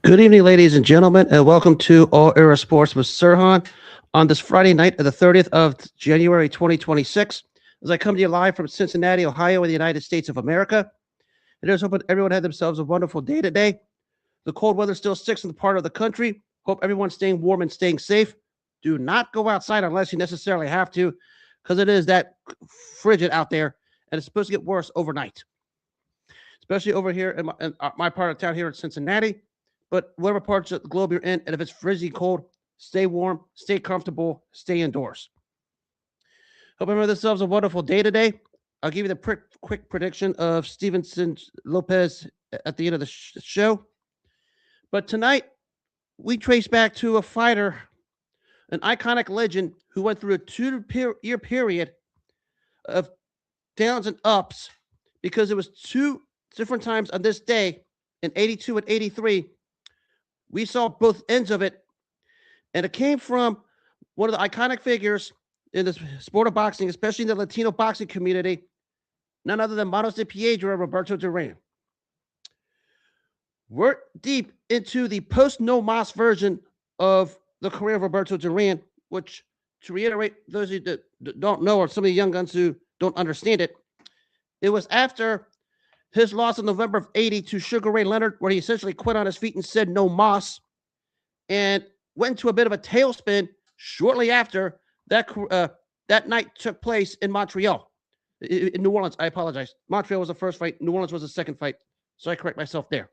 Good evening, ladies and gentlemen, and welcome to All Era Sports with Sirhan on this Friday night of the 30th of January 2026. As I come to you live from Cincinnati, Ohio, in the United States of America. And I just hope everyone had themselves a wonderful day today. The cold weather still sticks in the part of the country. Hope everyone's staying warm and staying safe. Do not go outside unless you necessarily have to, because it is that frigid out there, and it's supposed to get worse overnight, especially over here in my part of town here in Cincinnati. But whatever parts of the globe you're in, and if it's frizzy cold, stay warm, stay comfortable, stay indoors. Hope everyone themselves a wonderful day today. I'll give you the quick prediction of Stevenson Lopez at the end of the show. But tonight, we trace back to a fighter, an iconic legend who went through a 2-year period of downs and ups because it was two different times on this day in 82 and 83. We saw both ends of it, and it came from one of the iconic figures in the sport of boxing, especially in the Latino boxing community, none other than Manos de Piedra, Roberto Duran. We're deep into the post-No Mas version of the career of Roberto Duran, which, to reiterate, those of you that don't know, or some of the young guns who don't understand it, it was after his loss in November of 80 to Sugar Ray Leonard, where he essentially quit on his feet and said no mas, and went into a bit of a tailspin shortly after that night took place in Montreal. In New Orleans, I apologize. Montreal was the first fight. New Orleans was the second fight. So I correct myself there.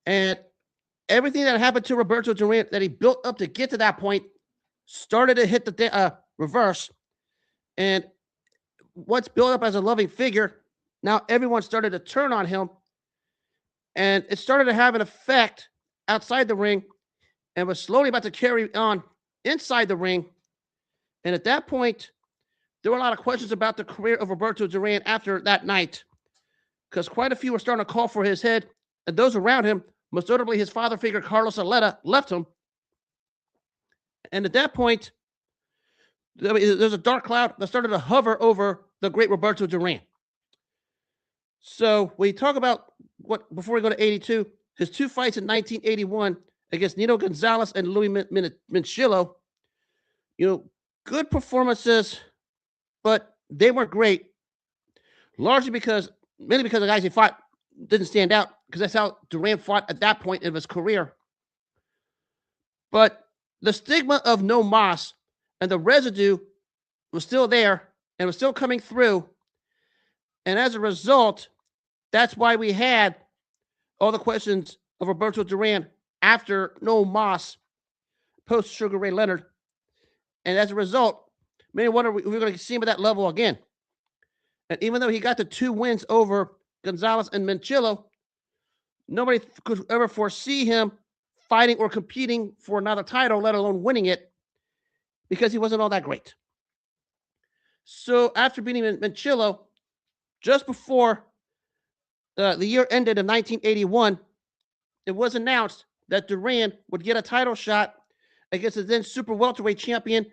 And everything that happened to Roberto Duran that he built up to get to that point started to hit the reverse. And once built up as a loving figure, now everyone started to turn on him, and it started to have an effect outside the ring and was slowly about to carry on inside the ring. And at that point, there were a lot of questions about the career of Roberto Duran after that night, because quite a few were starting to call for his head, and those around him, most notably his father figure Carlos Aleta, left him. And at that point, there's a dark cloud that started to hover over the great Roberto Duran. So we talk about before we go to 82, his two fights in 1981 against Nino Gonzalez and Louis Minchillo, good performances, but they weren't great, mainly because the guys he fought didn't stand out, because that's how Duran fought at that point of his career. But the stigma of no mas and the residue was still there and was still coming through. And as a result, that's why we had all the questions of Roberto Duran after no mas, post Sugar Ray Leonard. And as a result, many wonder if we're going to see him at that level again. And even though he got the 2 wins over Gonzalez and Minchillo, nobody could ever foresee him fighting or competing for another title, let alone winning it, because he wasn't all that great. So after beating Minchillo, just before the year ended in 1981, it was announced that Duran would get a title shot against the then super welterweight champion,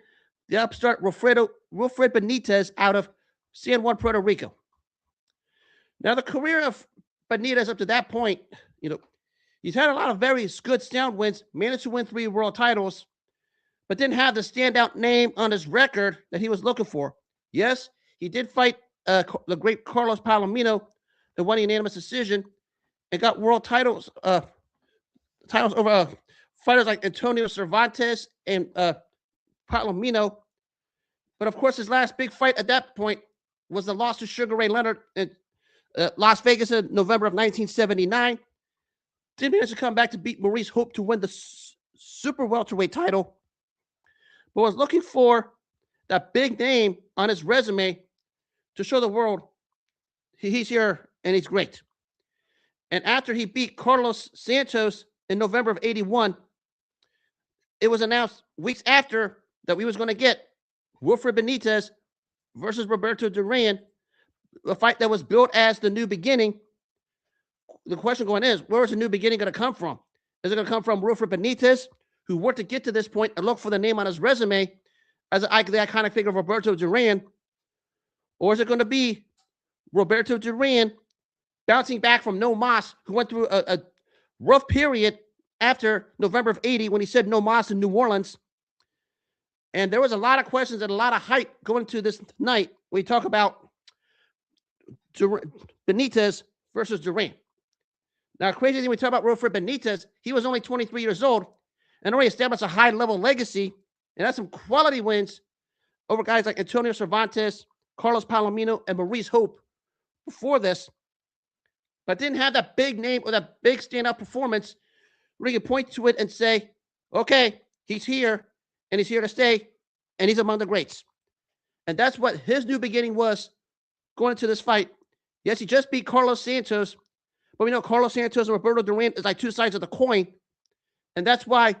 the upstart Wilfred Benitez out of San Juan, Puerto Rico. Now, the career of Benitez up to that point, he's had a lot of very good sound wins, managed to win 3 world titles, but didn't have the standout name on his record that he was looking for. Yes, he did fight the great Carlos Palomino, that won a unanimous decision, and got world titles over fighters like Antonio Cervantes and Palomino. But of course, his last big fight at that point was the loss to Sugar Ray Leonard in Las Vegas in November of 1979. Did manage to come back to beat Maurice Hope to win the super welterweight title, but was looking for that big name on his resume to show the world he's here and he's great. And after he beat Carlos Santos in November of 81, it was announced weeks after that we was going to get Wilfred Benitez versus Roberto Duran, a fight that was built as the new beginning. The question going is, where is the new beginning going to come from? Is it going to come from Wilfred Benitez, who worked to get to this point and look for the name on his resume as the iconic figure of Roberto Duran? Or is it going to be Roberto Duran bouncing back from no mas, who went through a rough period after November of 80 when he said no mas in New Orleans. And there was a lot of questions and a lot of hype going to this night. We talk about Benitez versus Duran. Now, crazy thing we talk about Wilfred Benitez, he was only 23 years old and already established a high-level legacy and had some quality wins over guys like Antonio Cervantes, Carlos Palomino, and Maurice Hope before this, but didn't have that big name or that big standout performance where you can point to it and say, okay, he's here, and he's here to stay, and he's among the greats. And that's what his new beginning was going into this fight. Yes, he just beat Carlos Santos, but we know Carlos Santos and Roberto Duran is like two sides of the coin, and that's why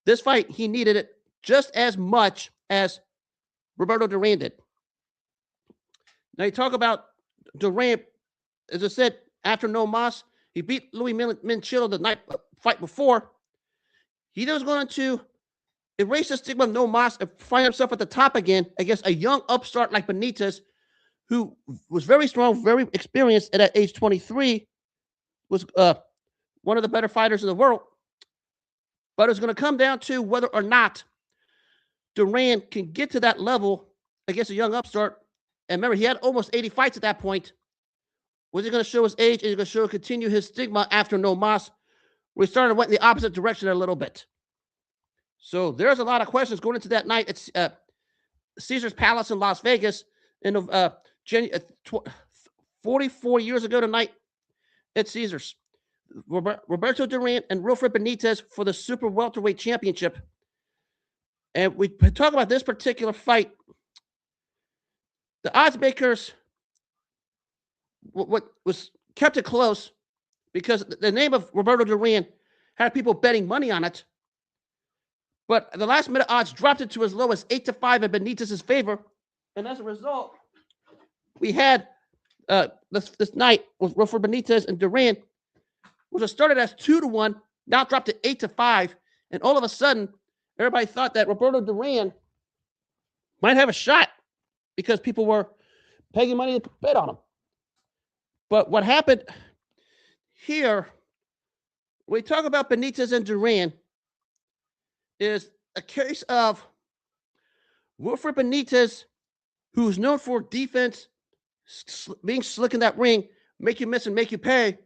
this fight, he needed it just as much as Roberto Duran did. Now, you talk about Duran, as I said, after no mas, he beat Louis Minchillo the night fight before. He was going to erase the stigma of no mas and find himself at the top again against a young upstart like Benitez, who was very strong, very experienced, and at age 23 was one of the better fighters in the world. But it's going to come down to whether or not Duran can get to that level against a young upstart. And remember, he had almost 80 fights at that point. Was he going to show his age? Is he going to continue his stigma after no mas? We went in the opposite direction a little bit. So there's a lot of questions going into that night at Caesar's Palace in Las Vegas in 44 years ago tonight at Caesars. Roberto Duran and Wilfred Benitez for the Super Welterweight Championship. And we talk about this particular fight. The odds makers what was kept it close because the name of Roberto Duran had people betting money on it. But the last minute odds dropped it to as low as 8-5 in Benitez's favor. And as a result, we had this night with Wilfred Benitez and Duran, which started as 2-1, now dropped to 8-5. And all of a sudden, everybody thought that Roberto Duran might have a shot because people were paying money to bet on him. But what happened here, when we talk about Benitez and Duran, is a case of Wilfred Benitez, who's known for defense, being slick in that ring, make you miss and make you pay,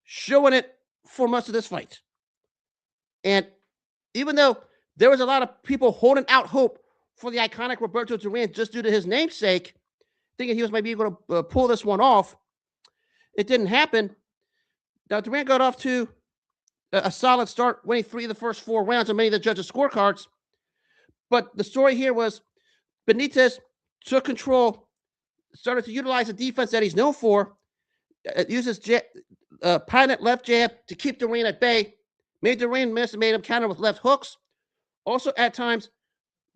showing it for much of this fight. And even though there was a lot of people holding out hope for the iconic Roberto Duran just due to his namesake, thinking he was maybe going to pull this one off, it didn't happen. Now, Duran got off to a solid start, winning 3 of the first 4 rounds on many of the judges' scorecards. But the story here was Benitez took control, started to utilize the defense that he's known for, uses patent left jab to keep Duran at bay, made Duran miss and made him counter with left hooks. Also, at times,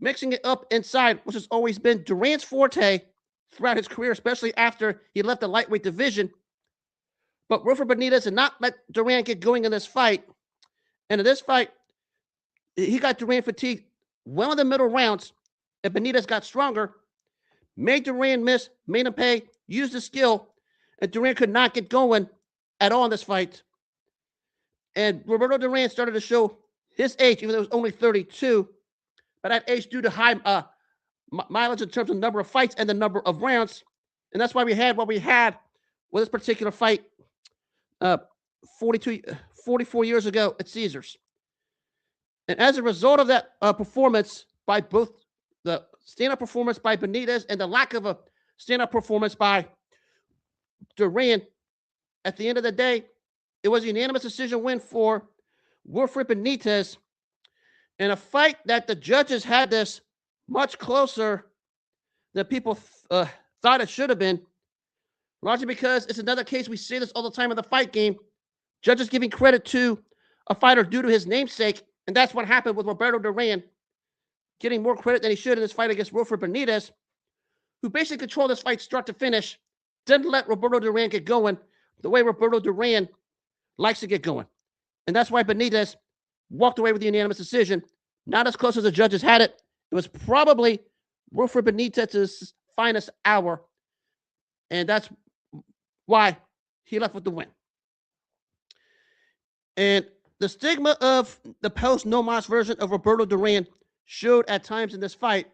mixing it up inside, which has always been Duran's forte throughout his career, especially after he left the lightweight division. But Wilfred Benitez did not let Duran get going in this fight. And in this fight, he got Duran fatigued well in the middle rounds, and Benitez got stronger, made Duran miss, made him pay, used his skill, and Duran could not get going at all in this fight. And Roberto Duran started to show his age, even though he was only 32, but that age due to high mileage in terms of number of fights and the number of rounds. And that's why we had what we had with this particular fight 44 years ago at Caesars. And as a result of that performance by both the stand-up performance by Benitez and the lack of a stand-up performance by Duran, at the end of the day, it was a unanimous decision win for Wilfred Benitez in a fight that the judges had this much closer than people thought it should have been, largely because it's another case, we say this all the time in the fight game, judges giving credit to a fighter due to his namesake, and that's what happened with Roberto Duran, getting more credit than he should in this fight against Wilfred Benitez, who basically controlled this fight start to finish, didn't let Roberto Duran get going the way Roberto Duran likes to get going. And that's why Benitez walked away with the unanimous decision. Not as close as the judges had it. It was probably Wilfred Benitez's finest hour. And that's why he left with the win. And the stigma of the post no mas version of Roberto Duran showed at times in this fight,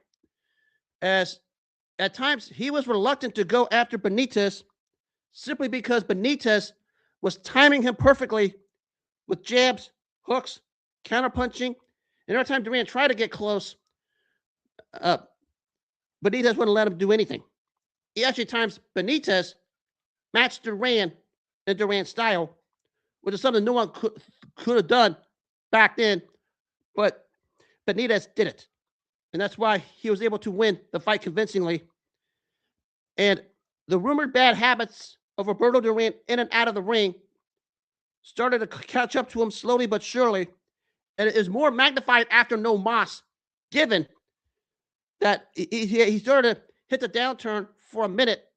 as at times he was reluctant to go after Benitez simply because Benitez was timing him perfectly with jabs, hooks, counterpunching. And every time Duran tried to get close, uh, Benitez wouldn't let him do anything. He actually times Benitez matched Duran in Duran's style, which is something no one could have done back then, but Benitez did it. And that's why he was able to win the fight convincingly. And the rumored bad habits of Roberto Duran in and out of the ring started to catch up to him slowly but surely. And it is more magnified after no mas, given that he started to hit the downturn for a minute.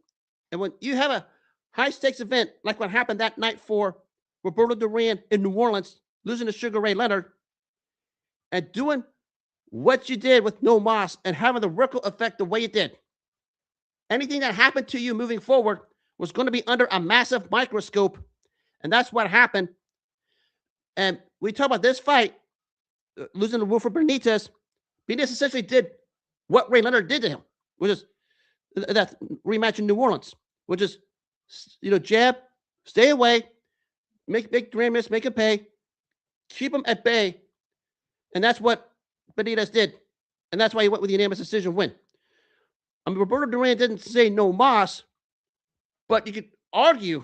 And when you have a high stakes event like what happened that night for Roberto Duran in New Orleans, losing to Sugar Ray Leonard, and doing what you did with no mas and having the ripple effect the way it did, anything that happened to you moving forward was going to be under a massive microscope. And that's what happened. And we talk about this fight, losing to Wilfred Benitez. Benitez essentially did what Ray Leonard did to him, which is that rematch in New Orleans, which is, jab, stay away, make Duran miss, make him pay, keep him at bay. And that's what Benitez did. And that's why he went with the unanimous decision win. I mean, Roberto Duran didn't say no mas, but you could argue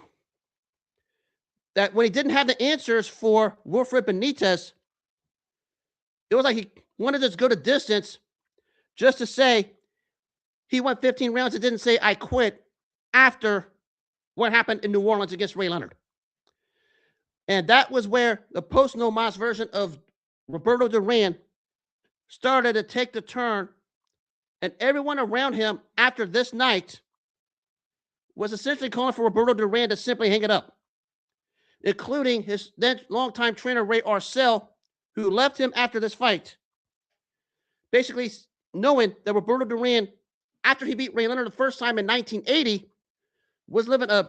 that when he didn't have the answers for Wilfred Benitez, it was like he wanted to go to distance just to say he won 15 rounds and didn't say I quit after what happened in New Orleans against Ray Leonard. And that was where the post no mas version of Roberto Duran started to take the turn, and everyone around him after this night was essentially calling for Roberto Duran to simply hang it up, including his then longtime trainer Ray Arcel, who left him after this fight, basically knowing that Roberto Duran, after he beat Ray Leonard the first time in 1980, was living an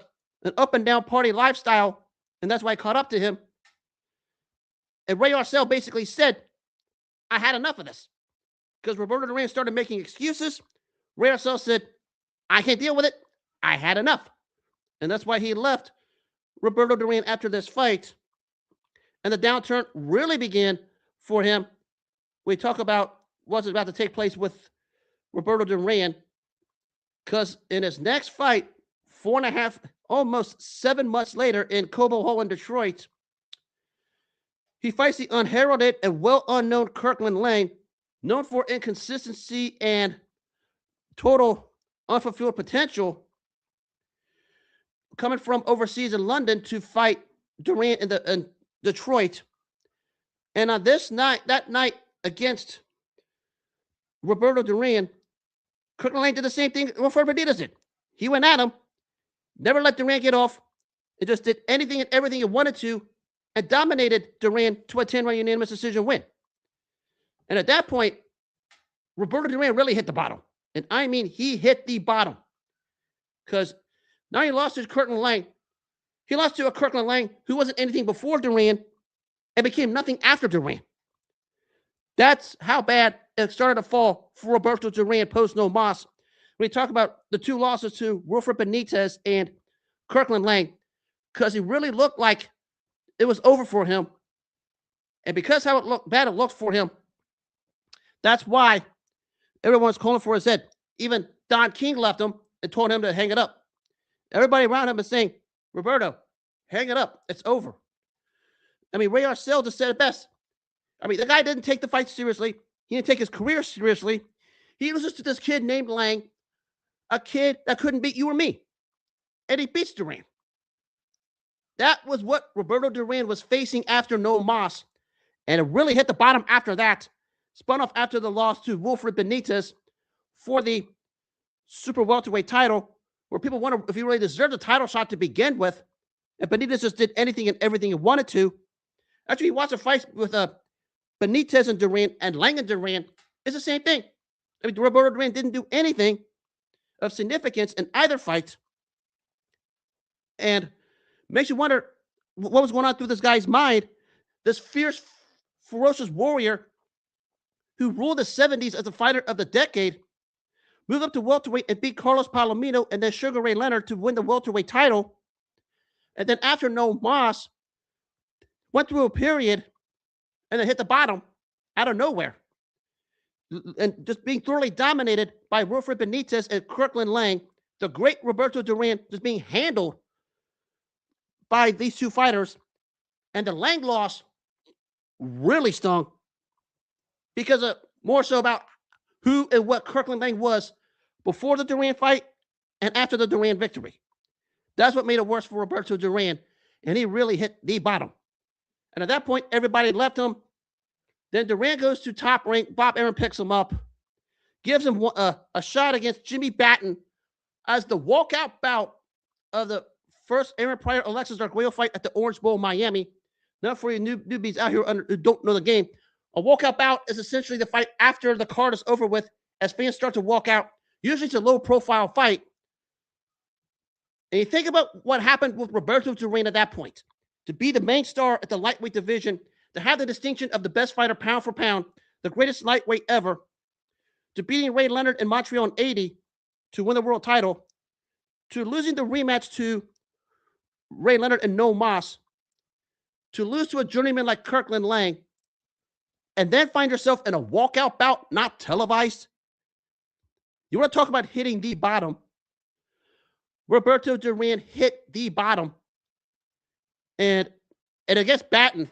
up and down party lifestyle, and that's why I caught up to him. And Ray Arcel basically said, I had enough of this. Because Roberto Duran started making excuses. Ray Arcel said, I can't deal with it. I had enough. And that's why he left Roberto Duran after this fight. And the downturn really began for him. We talk about what's about to take place with Roberto Duran. Because in his next fight, 4.5, almost 7 months later in Cobo Hall in Detroit, he fights the unheralded and well-unknown Kirkland Lang, known for inconsistency and total unfulfilled potential, coming from overseas in London to fight Duran in Detroit. And on that night against Roberto Duran, Kirkland Lang did the same thing Wilfred Benitez did. He went at him, never let Duran get off, and just did anything and everything he wanted to, and dominated Duran to a 10-round unanimous decision win. And at that point, Roberto Duran really hit the bottom. And I mean, he hit the bottom. Because now he lost to Kirkland Lang. He lost to a Kirkland Lang who wasn't anything before Duran and became nothing after Duran. That's how bad it started to fall for Roberto Duran post no mas. When we talk about the two losses to Wilfred Benitez and Kirkland Lang, because he really looked like it was over for him. And because how bad it looked for him, that's why everyone's calling for his head. Even Don King left him and told him to hang it up. Everybody around him is saying, Roberto, hang it up. It's over. I mean, Ray Arcel just said it best. I mean, the guy didn't take the fight seriously. He didn't take his career seriously. He was just this kid named Lang, a kid that couldn't beat you or me. And he beats Duran. That was what Roberto Duran was facing after no mas. And it really hit the bottom after that. Spun off after the loss to Wilfred Benitez for the super welterweight title, where people wonder if he really deserved the title shot to begin with. And Benitez just did anything and everything he wanted to. Actually, he watched a fight with Benitez and Duran and Lang and Duran. It's the same thing. I mean, Roberto Duran didn't do anything of significance in either fight. And makes you wonder what was going on through this guy's mind this fierce, ferocious warrior who ruled the 70s as the fighter of the decade, moved up to welterweight and beat Carlos Palomino and then Sugar Ray Leonard to win the welterweight title. And then after No Mas, went through a period and then hit the bottom out of nowhere. And just being thoroughly dominated by Wilfred Benitez and Kirkland Lang, the great Roberto Duran just being handled by these two fighters. And the Lang loss really stung because of more so about who and what Kirkland Lang was before the Duran fight and after the Duran victory. That's what made it worse for Roberto Duran, and he really hit the bottom. And at that point, everybody left him. Then Duran goes to Top Rank. Bob Arum picks him up, gives him a shot against Jimmy Batten as the walkout bout of the first Aaron Pryor Alexis Arguello fight at the Orange Bowl, Miami. Now, for you newbies out here who don't know the game, a walkout bout is essentially the fight after the card is over with, as fans start to walk out. Usually it's a low-profile fight. And you think about what happened with Roberto Duran at that point. To be the main star at the lightweight division, to have the distinction of the best fighter pound for pound, the greatest lightweight ever, to beating Ray Leonard in Montreal in 80 to win the world title, to losing the rematch to Ray Leonard and No Mas, to lose to a journeyman like Kirkland Lang, and then find yourself in a walkout bout not televised. You want to talk about hitting the bottom? Roberto Duran hit the bottom. And against Batten,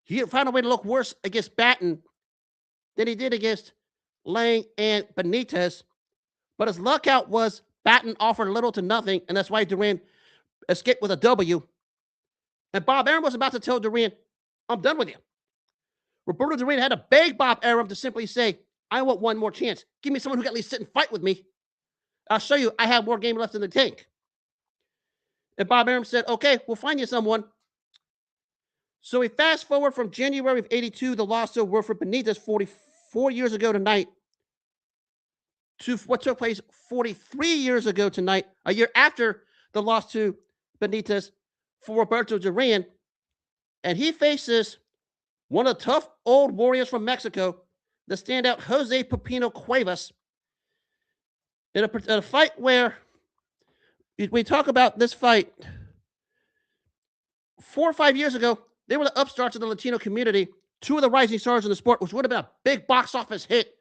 he found a way to look worse against Batten than he did against Lang and Benitez. But his luck out was Batten offered little to nothing, and that's why Duran escaped with a W. And Bob Arum was about to tell Duran, I'm done with you. Roberto Duran had to beg Bob Arum to simply say, I want one more chance. Give me someone who can at least sit and fight with me. I'll show you I have more game left in the tank. And Bob Arum said, okay, we'll find you someone. So we fast forward from January of 82, the loss to Wilfred Benitez 44 years ago tonight, to what took place 43 years ago tonight, a year after the loss to Benitez for Roberto Duran. And he faces one of the tough old warriors from Mexico, the standout Jose Pipino Cuevas, in a fight where we talk about this fight 4 or 5 years ago. They were the upstarts of the Latino community, two of the rising stars in the sport, which would have been a big box office hit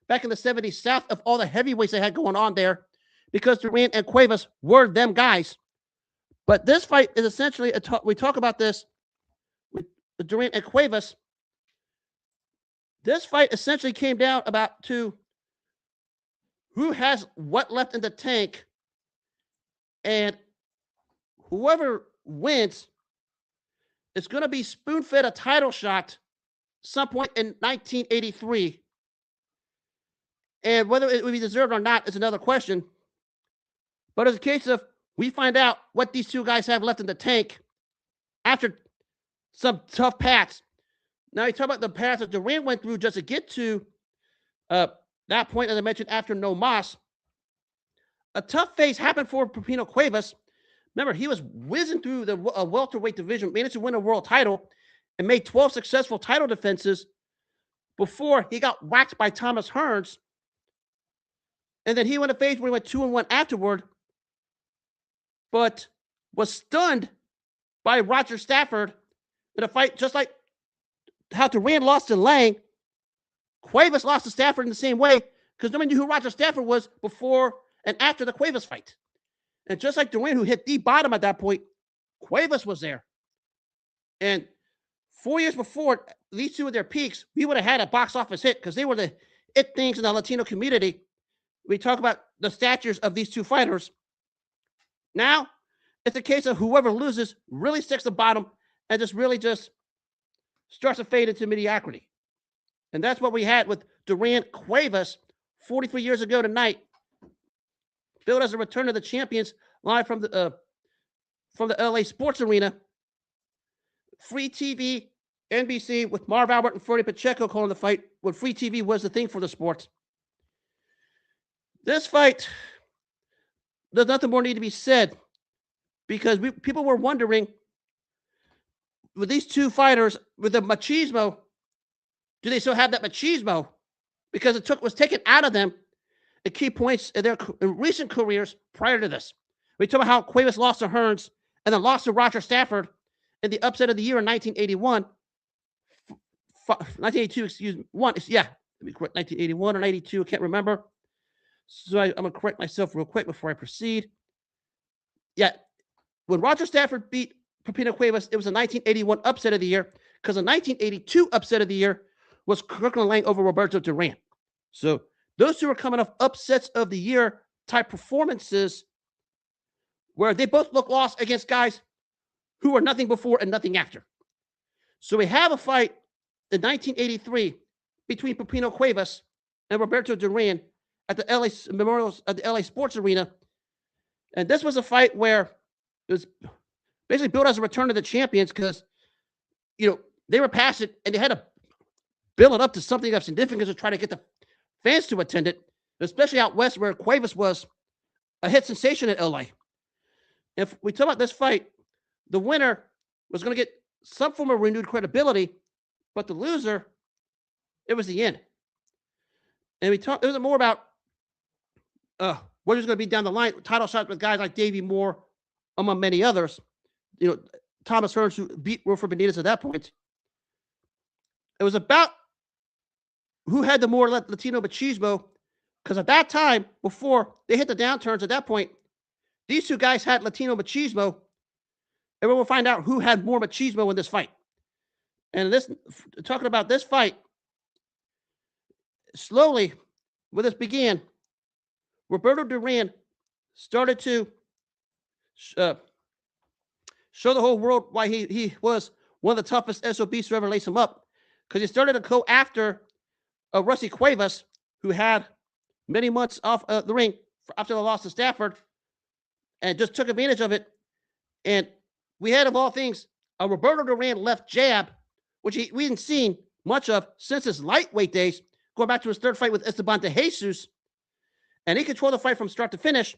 back in the 70s, south of all the heavyweights they had going on there, because Duran and Cuevas were them guys. But this fight is essentially, we talk about this with Duran and Cuevas. This fight essentially came down about to who has what left in the tank, and whoever wins is going to be spoon-fed a title shot some point in 1983. And whether it would be deserved or not is another question. But it's a case of we find out what these two guys have left in the tank after some tough paths. Now, you talk about the path that Duran went through just to get to that point, as I mentioned, after No Mas. A tough phase happened for Pipino Cuevas. Remember, he was whizzing through the welterweight division, managed to win a world title, and made 12 successful title defenses before he got whacked by Thomas Hearns. And then he went a phase where he went 2-1 afterward, but was stunned by Roger Stafford in a fight just like how Duran lost to Lang. Cuevas lost to Stafford in the same way because nobody knew who Roger Stafford was before and after the Cuevas fight. And just like Duran, who hit the bottom at that point, Cuevas was there. And 4 years before these two of their peaks, we would have had a box office hit because they were the it things in the Latino community. We talk about the statures of these two fighters. Now, it's a case of whoever loses really sticks the bottom and just starts to fade into mediocrity. And that's what we had with Duran Cuevas 43 years ago tonight. Billed as a return of the champions live from the LA Sports Arena. Free TV, NBC, with Marv Albert and Freddie Pacheco calling the fight when free TV was the thing for the sport. This fight, there's nothing more need to be said because people were wondering with these two fighters, with the machismo, do they still have that machismo? Because was taken out of them at key points in their recent careers prior to this. We talk about how Cuevas lost to Hearns and then lost to Roger Stafford in the upset of the year in 1981. 1982, excuse me. Let me correct, 1981 or 92, I can't remember. So I'm going to correct myself real quick before I proceed. Yeah, when Roger Stafford beat Pipino Cuevas, it was a 1981 upset of the year, because the 1982 upset of the year was Kirkland Lang over Roberto Duran. So those two are coming off upsets of the year type performances where they both look lost against guys who were nothing before and nothing after. So we have a fight in 1983 between Pipino Cuevas and Roberto Duran at the LA Memorials at the LA Sports Arena. And this was a fight where it was basically built as a return to the champions, because, they were past it and they had to build it up to something of significance to try to get the fans to attend it, especially out west where Cuevas was a hit sensation in LA. If we talk about this fight, the winner was going to get some form of renewed credibility, but the loser, it was the end. And it was more about what was going to be down the line, title shots with guys like Davey Moore, among many others. Thomas Hearns, who beat Wilfred Benitez at that point. It was about who had the more Latino machismo, because at that time, before they hit the downturns at that point, these two guys had Latino machismo, and we'll find out who had more machismo in this fight. And talking about this fight, slowly, when this began, Roberto Duran started to show the whole world why he was one of the toughest SOBs to ever lace him up, because he started to go after Rusty Cuevas, who had many months off the ring after the loss to Stafford, and just took advantage of it. And we had, of all things, a Roberto Duran left jab, which we hadn't seen much of since his lightweight days, going back to his third fight with Esteban de Jesus. And he controlled the fight from start to finish.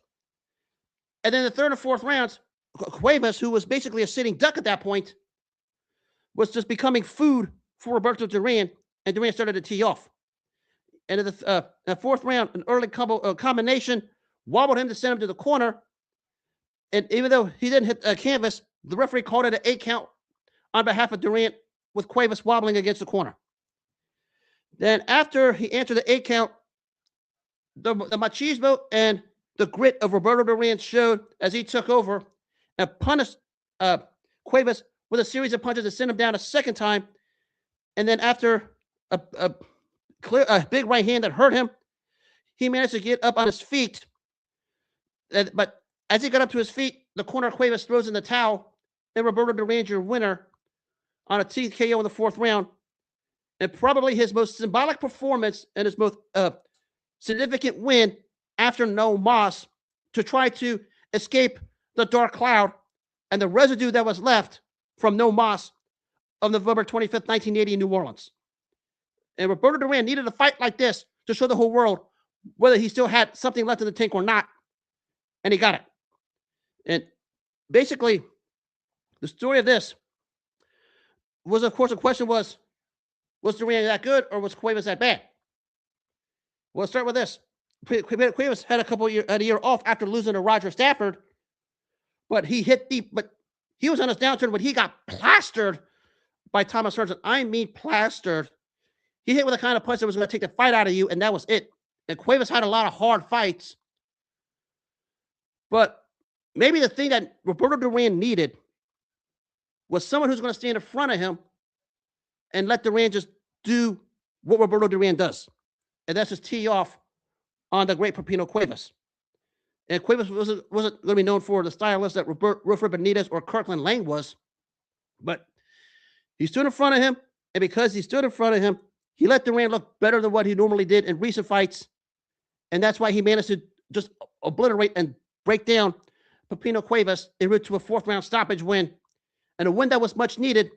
And then the third and fourth rounds, Cuevas, who was basically a sitting duck at that point, was just becoming food for Roberto Duran, and Duran started to tee off. And in the fourth round, an early combination wobbled him to send him to the corner. And even though he didn't hit canvas, the referee called it an 8 count on behalf of Duran, with Cuevas wobbling against the corner. Then after he answered the 8 count, the machismo and the grit of Roberto Duran showed as he took over and punished Cuevas with a series of punches to send him down a second time. And then after a big right hand that hurt him, he managed to get up on his feet. But as he got up to his feet, the corner of Cuevas throws in the towel, and Roberto Duran, your winner, on a TKO in the fourth round. And probably his most symbolic performance and his most significant win after no Mas, to try to escape the dark cloud and the residue that was left from no Mas of November 25th, 1980 in New Orleans. And Roberto Duran needed a fight like this to show the whole world whether he still had something left in the tank or not. And he got it. And basically, the story of this was, of course, the question was Duran that good, or was Cuevas that bad? Well, let's start with this. Cuevas had a year off after losing to Roger Stafford, but he was on his downturn when he got plastered by Thomas Hearns. I mean plastered. He hit with the kind of punch that was going to take the fight out of you, and that was it. And Cuevas had a lot of hard fights. But maybe the thing that Roberto Duran needed was someone who's going to stand in front of him and let Duran just do what Roberto Duran does. And that's just tee off on the great Pipino Cuevas. And Cuevas wasn't going to be known for the stylist that Wilfred Benitez or Kirkland Lang was. But he stood in front of him, and because he stood in front of him, he let Duran look better than what he normally did in recent fights. And that's why he managed to just obliterate and break down Pipino Cuevas en route to a fourth round stoppage win. And a win that was much needed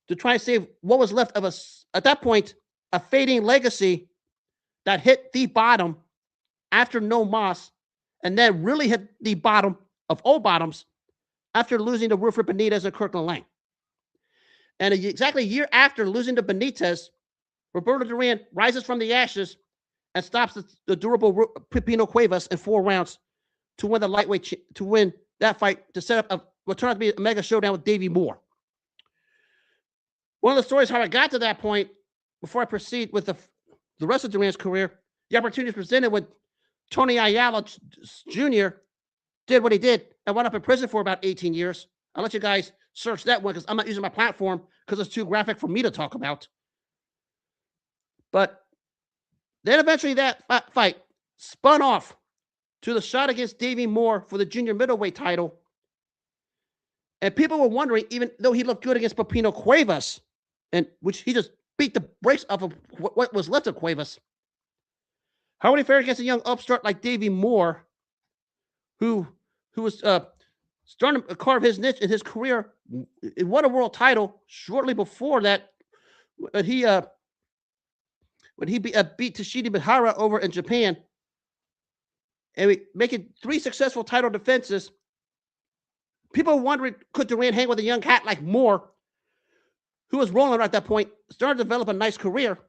to try and save what was left of us at that point, a fading legacy that hit the bottom after no Mas, and then really hit the bottom of all bottoms after losing to Wilfred Benitez and Kirkland Lang. And exactly a year after losing to Benitez, Roberto Duran rises from the ashes and stops the durable Pipino Cuevas in 4 rounds to win the lightweight to win that fight to set up what turned out to be a mega showdown with Davey Moore. One of the stories how I got to that point, before I proceed with the rest of Duran's career, the opportunity presented when Tony Ayala Jr. did what he did and wound up in prison for about 18 years. I'll let you guys search that one because I'm not using my platform because it's too graphic for me to talk about. But then eventually that fight spun off to the shot against Davey Moore for the junior middleweight title. And people were wondering, even though he looked good against Pipino Cuevas, and which he just beat the brakes off of what was left of Cuevas, how would he fare against a young upstart like Davey Moore, who was starting to carve his niche in his career, won a world title shortly before that, when he beat Tashidi Mihara over in Japan, and making 3 successful title defenses. People were wondering, could Duran hang with a young cat like Moore, who was rolling at that point, started to develop a nice career.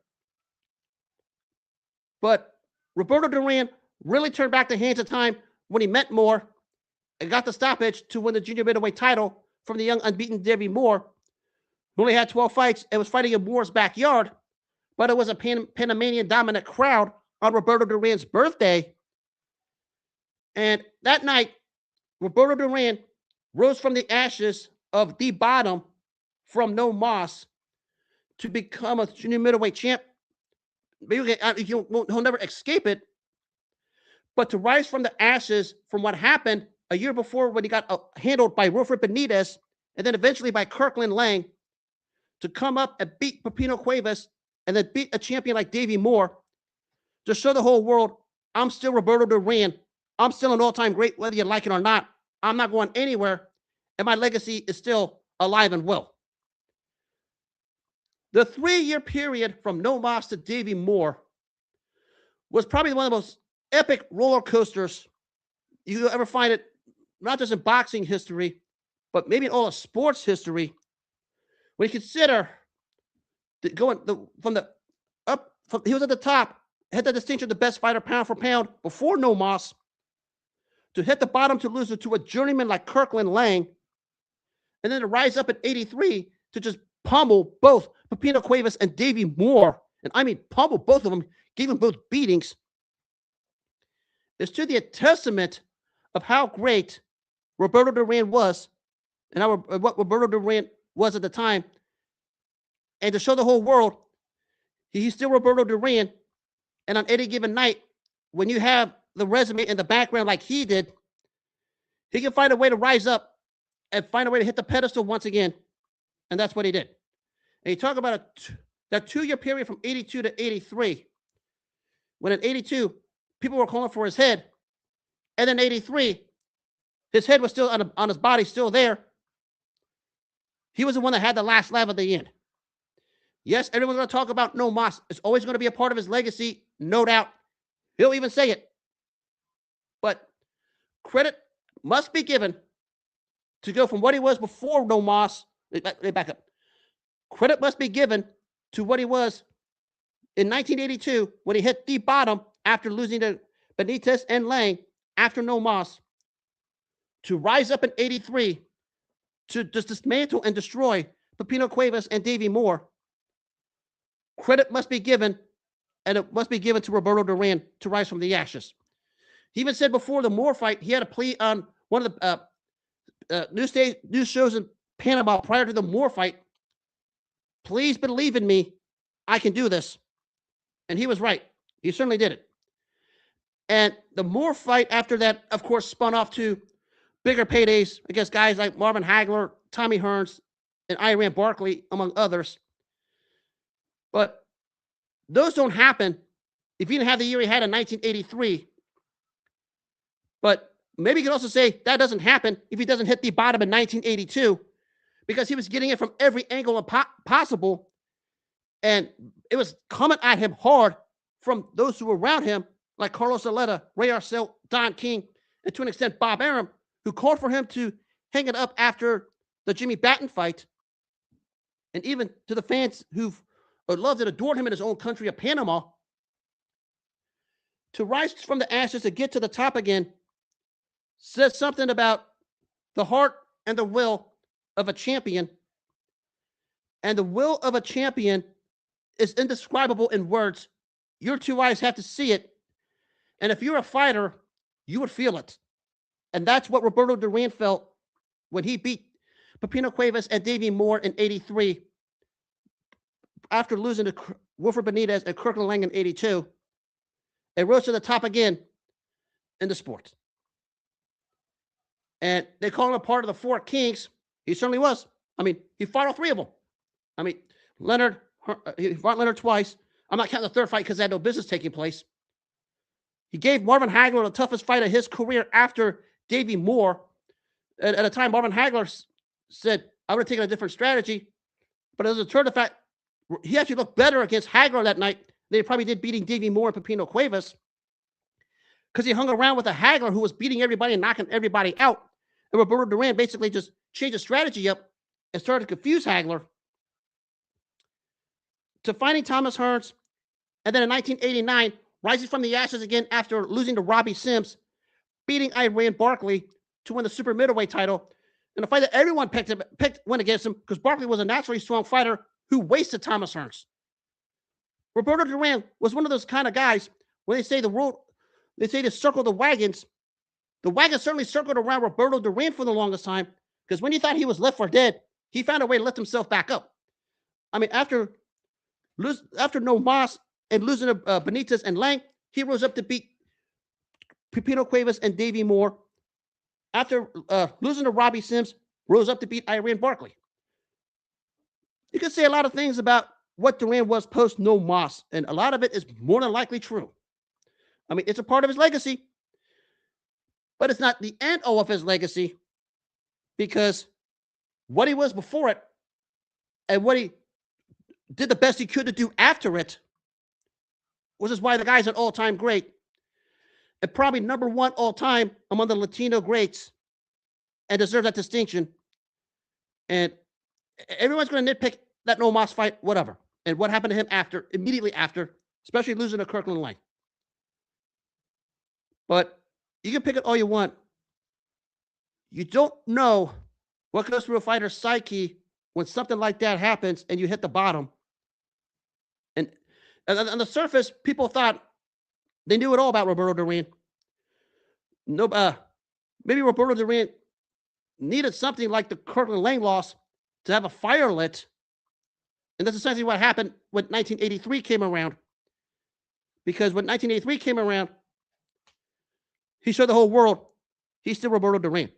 But Roberto Duran really turned back the hands of time when he met Moore and got the stoppage to win the junior middleweight title from the young unbeaten Davey Moore, who only had 12 fights and was fighting in Moore's backyard, but it was a Panamanian dominant crowd on Roberto Duran's birthday. And that night, Roberto Duran rose from the ashes of the bottom from no moss to become a junior middleweight champ. He'll never escape it, but to rise from the ashes from what happened a year before when he got handled by Wilfred Benitez and then eventually by Kirkland Lang, to come up and beat Pipino Cuevas and then beat a champion like Davey Moore, to show the whole world, I'm still Roberto Duran. I'm still an all-time great, whether you like it or not. I'm not going anywhere, and my legacy is still alive and well. The 3-year period from no moss to Davey Moore was probably one of the most epic roller coasters you ever find it, not just in boxing history, but maybe in all of sports history. When you consider he was at the top, had the distinction of the best fighter pound for pound before no moss, to hit the bottom to lose it to a journeyman like Kirkland Lang, and then to rise up at 83 to just pummel both Pipino Cuevas and Davey Moore, and I mean pummel both of them, gave them both beatings, is to the testament of how great Roberto Duran was and what Roberto Duran was at the time, and to show the whole world he's still Roberto Duran. And on any given night, when you have the resume in the background like he did, he can find a way to rise up and find a way to hit the pedestal once again. And that's what he did. And you talk about that 2-year period from 82 to 83, when in 82, people were calling for his head. And then 83, his head was still on his body, still there. He was the one that had the last laugh at the end. Yes, everyone's going to talk about no moss. It's always going to be a part of his legacy, no doubt. He'll even say it. But credit must be given to go from what he was before no moss. Let me back up. Credit must be given to what he was in 1982 when he hit the bottom after losing to Benitez and Lang after no moss, to rise up in 83 to just dismantle and destroy Pipino Cuevas and Davey Moore. Credit must be given, and it must be given to Roberto Duran to rise from the ashes. He even said before the Moore fight, he had a plea on one of the news shows in Panama prior to the Moore fight. Please believe in me. I can do this. And he was right. He certainly did it. And the Moore fight after that, of course, spun off to bigger paydays against guys like Marvin Hagler, Tommy Hearns, and Iran Barkley, among others. But those don't happen if he didn't have the year he had in 1983. But maybe you can also say that doesn't happen if he doesn't hit the bottom in 1982, because he was getting it from every angle possible, and it was coming at him hard from those who were around him, like Carlos Aleta, Ray Arcel, Don King, and to an extent Bob Arum, who called for him to hang it up after the Jimmy Batten fight. and even to the fans who've loved and adored him in his own country of Panama, to rise from the ashes to get to the top again says something about the heart and the will of a champion. And the will of a champion is indescribable in words. Your two eyes have to see it. And if you're a fighter, you would feel it. And that's what Roberto Duran felt when he beat Pipino Cuevas and Davey Moore in 83 after losing to Wilfred Benitez and Kirkland Lang in 82. It rose to the top again in the sport. And they call him a part of the Four Kings. He certainly was. I mean, he fought all three of them. I mean, he fought Leonard twice. I'm not counting the third fight because they had no business taking place. He gave Marvin Hagler the toughest fight of his career after Davey Moore. At a time, Marvin Hagler said, I would have taken a different strategy. But as a turn of fact, he actually looked better against Hagler that night than he probably did beating Davey Moore and Pipino Cuevas, because he hung around with a Hagler who was beating everybody and knocking everybody out. And Roberto Duran basically just changed his strategy up and started to confuse Hagler, to fighting Thomas Hearns, and then in 1989, rising from the ashes again after losing to Robbie Sims, beating Iran Barkley to win the super middleweight title, in a fight that everyone picked win against him because Barkley was a naturally strong fighter who wasted Thomas Hearns. Roberto Duran was one of those kind of guys, when they say to circle the wagons certainly circled around Roberto Duran for the longest time, because when you thought he was left for dead, he found a way to lift himself back up. I mean, after no Mas and losing to Benitez and Lang, he rose up to beat Pipino Cuevas and Davey Moore. After losing to Robbie Sims, rose up to beat Iran Barkley. You could say a lot of things about what Duran was post no Mas, and a lot of it is more than likely true. I mean, it's a part of his legacy, but it's not the end all of his legacy, because what he was before it and what he did the best he could to do after it, which is why the guy's an all-time great, and probably number one all-time among the Latino greats, and deserves that distinction. And everyone's going to nitpick that no Mas fight, whatever, and what happened to him immediately after, especially losing to Kirkland Lang. But you can pick it all you want. You don't know what goes through a fighter's psyche when something like that happens and you hit the bottom. And on the surface, people thought they knew it all about Roberto Duran. No, maybe Roberto Duran needed something like the Kirkland Lang loss to have a fire lit. And that's essentially what happened when 1983 came around. Because when 1983 came around, he showed the whole world he's still Roberto Duran.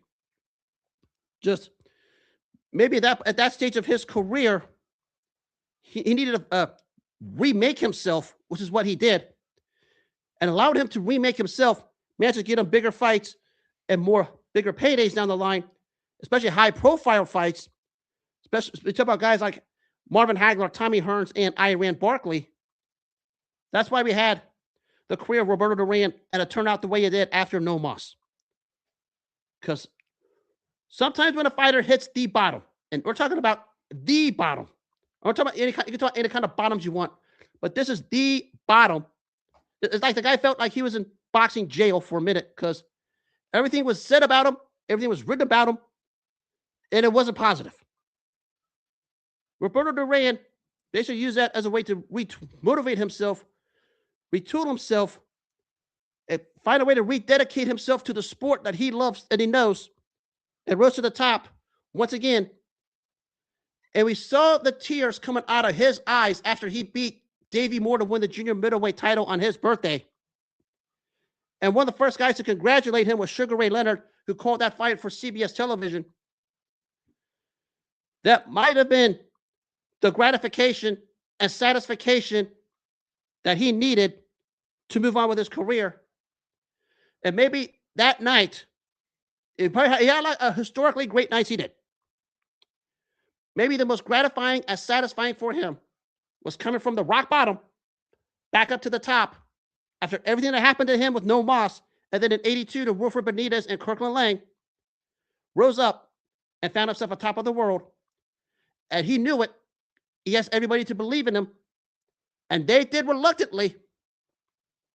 Just maybe at that stage of his career, he needed to remake himself, which is what he did, and allowed him to remake himself, managed to get him bigger fights and bigger paydays down the line, especially high-profile fights. Especially we talk about guys like Marvin Hagler, Tommy Hearns, and Iran Barkley. That's why we had the career of Roberto Duran, and it turned out the way it did after no Mas. Because sometimes when a fighter hits the bottom, and we're talking about the bottom, we're talking about you can talk any kind of bottoms you want, but this is the bottom. It's like the guy felt like he was in boxing jail for a minute, because everything was said about him, everything was written about him, and it wasn't positive. Roberto Duran basically used that as a way to motivate himself, retool himself, and find a way to rededicate himself to the sport that he loves and he knows, and rose to the top once again. And we saw the tears coming out of his eyes after he beat Davey Moore to win the junior middleweight title on his birthday. And one of the first guys to congratulate him was Sugar Ray Leonard, who called that fight for CBS television. That might have been the gratification and satisfaction that he needed to move on with his career. And maybe that night, he had like a historically great nights he did. Maybe the most gratifying and satisfying for him was coming from the rock bottom back up to the top after everything that happened to him with no Mas, and then in 82 to Wilfred Benitez and Kirkland Lang, rose up and found himself on top of the world. And he knew it He asked everybody to believe in him, and they did reluctantly.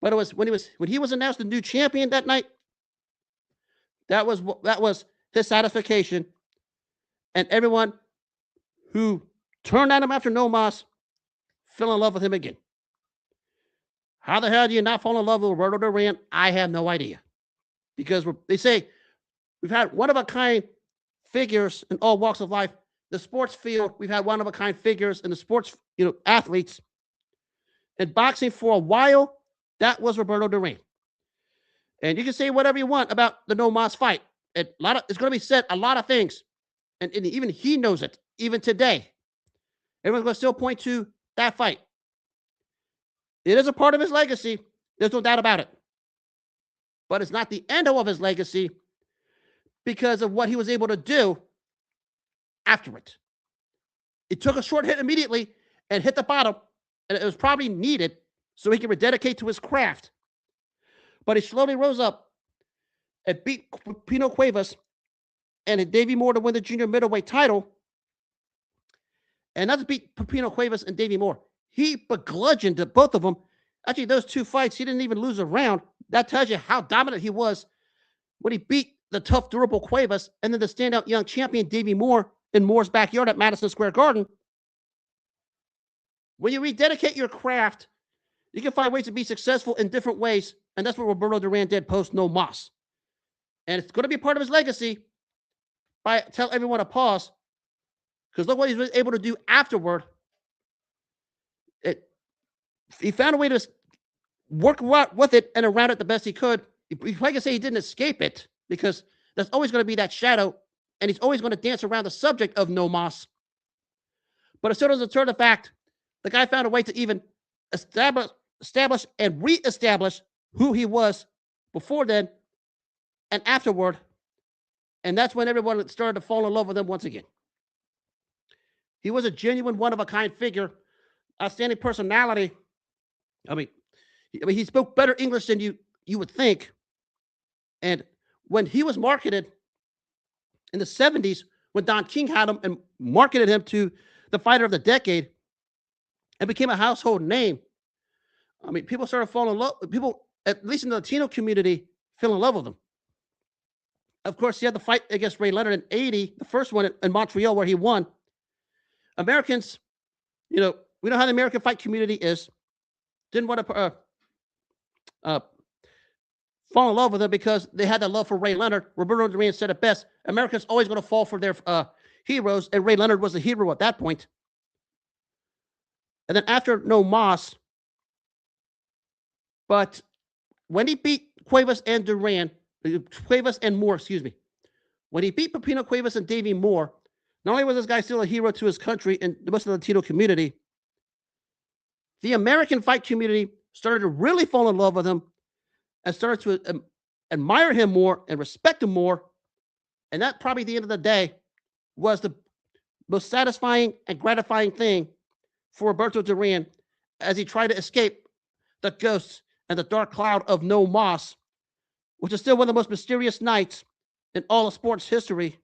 But it was when he was announced the new champion that night. That was his satisfaction, and everyone who turned on him after No Mas fell in love with him again. How the hell do you not fall in love with Roberto Duran? I have no idea, because they say we've had one of a kind figures in all walks of life. The sports field, we've had one of a kind figures in the sports, athletes. In boxing for a while, that was Roberto Duran. And you can say whatever you want about the No Mas fight. It's going to be said a lot of things, and even he knows it. Even today, everyone's going to still point to that fight. It is a part of his legacy. There's no doubt about it. But it's not the end of his legacy because of what he was able to do after it. It took a short hit immediately and hit the bottom, and it was probably needed so he could rededicate to his craft. But he slowly rose up and beat Pipino Cuevas and Davey Moore to win the junior middleweight title. And not to beat Pipino Cuevas and Davey Moore, he begrudged both of them. Actually, those two fights, he didn't even lose a round. That tells you how dominant he was when he beat the tough, durable Cuevas and then the standout young champion Davey Moore in Moore's backyard at Madison Square Garden. When you rededicate your craft, you can find ways to be successful in different ways, and that's what Roberto Duran did post No Mas. And it's going to be part of his legacy. Tell everyone to pause, because look what he was able to do afterward. He found a way to work with it and around it the best he could. Like I say, he didn't escape it, because there's always going to be that shadow, and he's always going to dance around the subject of No Mas. But it still doesn't turn the fact the guy found a way to even establish and reestablish who he was before then and afterward. And that's when everyone started to fall in love with him once again. He was a genuine one-of-a-kind figure, outstanding personality. I mean, he spoke better English than you would think. And when he was marketed in the 70s, when Don King had him and marketed him to the fighter of the decade and became a household name, I mean, people started falling in love. People, at least in the Latino community, fell in love with him. Of course, he had the fight against Ray Leonard in '80, the first one in Montreal, where he won. Americans, we know how the American fight community is. Didn't want to fall in love with him because they had that love for Ray Leonard. Roberto Duran said it best: Americans always going to fall for their heroes, and Ray Leonard was a hero at that point. And then after No Mas, but when he beat Cuevas and Moore, when he beat Pipino Cuevas and Davey Moore, not only was this guy still a hero to his country and the most of the Latino community, the American fight community started to really fall in love with him and started to admire him more and respect him more. And that probably at the end of the day was the most satisfying and gratifying thing for Roberto Duran as he tried to escape the ghosts and the dark cloud of No Mas, which is still one of the most mysterious nights in all of sports history.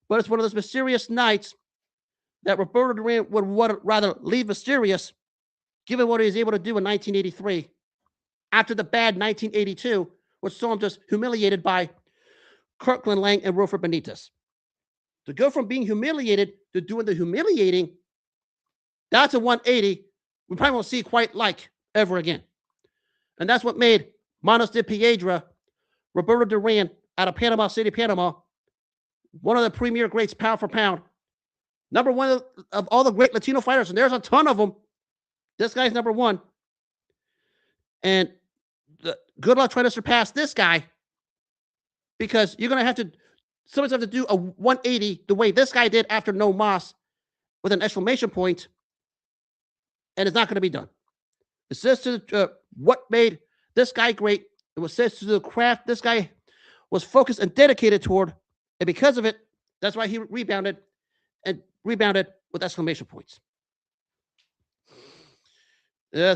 But it's one of those mysterious nights that Roberto Duran would rather leave mysterious, given what he was able to do in 1983, after the bad 1982, which saw him just humiliated by Kirkland Lang and Wilfred Benitez. To go from being humiliated to doing the humiliating, that's a 180 we probably won't see quite like ever again. And that's what made Manos de Piedra, Roberto Duran, out of Panama City, Panama, one of the premier greats pound for pound. Number one of all the great Latino fighters, and there's a ton of them. This guy's number one. And good luck trying to surpass this guy, because you're going to have to, someone's have to do a 180 the way this guy did after No Mas with an exclamation point, and it's not going to be done. It says to what made this guy great. It was says to the craft this guy was focused and dedicated toward, and because of it, that's why he rebounded with exclamation points.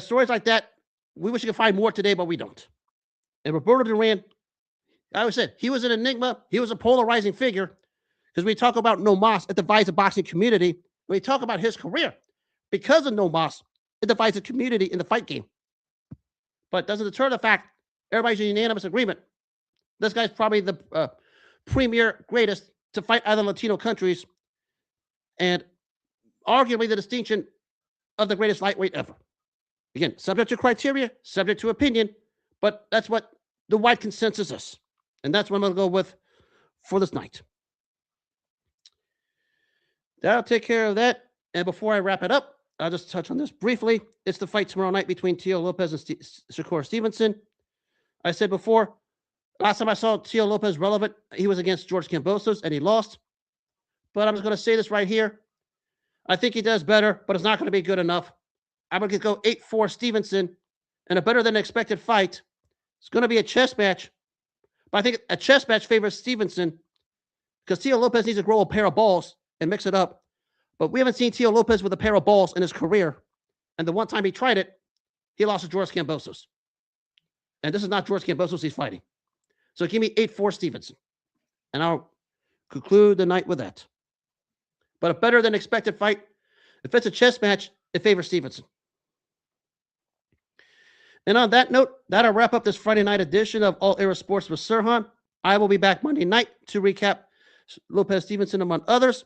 Stories like that, we wish we could find more today, but we don't. And Roberto Duran, I always said, he was an enigma. He was a polarizing figure, because we talk about No Mas, it divides the boxing community. when we talk about his career, because of no Moss, it divides the community in the fight game. But it doesn't deter the fact everybody's in unanimous agreement. This guy's probably the premier greatest to fight other Latino countries, and arguably the distinction of the greatest lightweight ever. Again, subject to criteria, subject to opinion, but that's what the wide consensus is. And that's what I'm going to go with for this night. That'll take care of that. And before I wrap it up, I'll just touch on this briefly. It's the fight tomorrow night between Teo Lopez and Shakur Stevenson. I said before, last time I saw Teo Lopez relevant, he was against George Kambosos, and he lost. But I'm just going to say this right here. I think he does better, but it's not going to be good enough. I'm going to go 8-4 Stevenson in a better than expected fight. It's going to be a chess match, but I think a chess match favors Stevenson because Teo Lopez needs to grow a pair of balls and mix it up. But we haven't seen Teo Lopez with a pair of balls in his career. And the one time he tried it, he lost to George Kambosos. And this is not George Kambosos he's fighting. So give me 8-4 Stevenson. And I'll conclude the night with that. But a better than expected fight. If it's a chess match, it favors Stevenson. And on that note, that'll wrap up this Friday night edition of All Era Sports with Sirhan. I will be back Monday night to recap Lopez Stevenson, among others.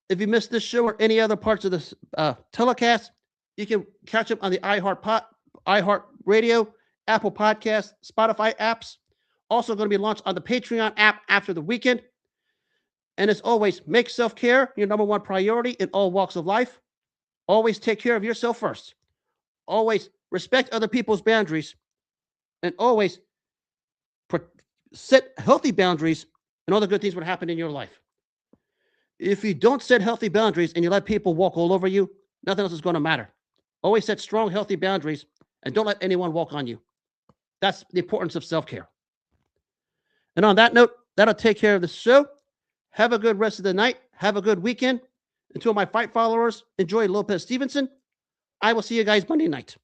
If you missed this show or any other parts of this telecast, you can catch them on the iHeart Radio, Apple Podcasts, Spotify apps. Also going to be launched on the Patreon app after the weekend. And as always, make self-care your number one priority in all walks of life. Always take care of yourself first. Always respect other people's boundaries. And always set healthy boundaries, and all the good things would happen in your life. If you don't set healthy boundaries and you let people walk all over you, nothing else is going to matter. Always set strong, healthy boundaries, and don't let anyone walk on you. That's the importance of self-care. And on that note, that'll take care of the show. Have a good rest of the night. Have a good weekend. And to all my fight followers, enjoy Lopez Stevenson. I will see you guys Monday night.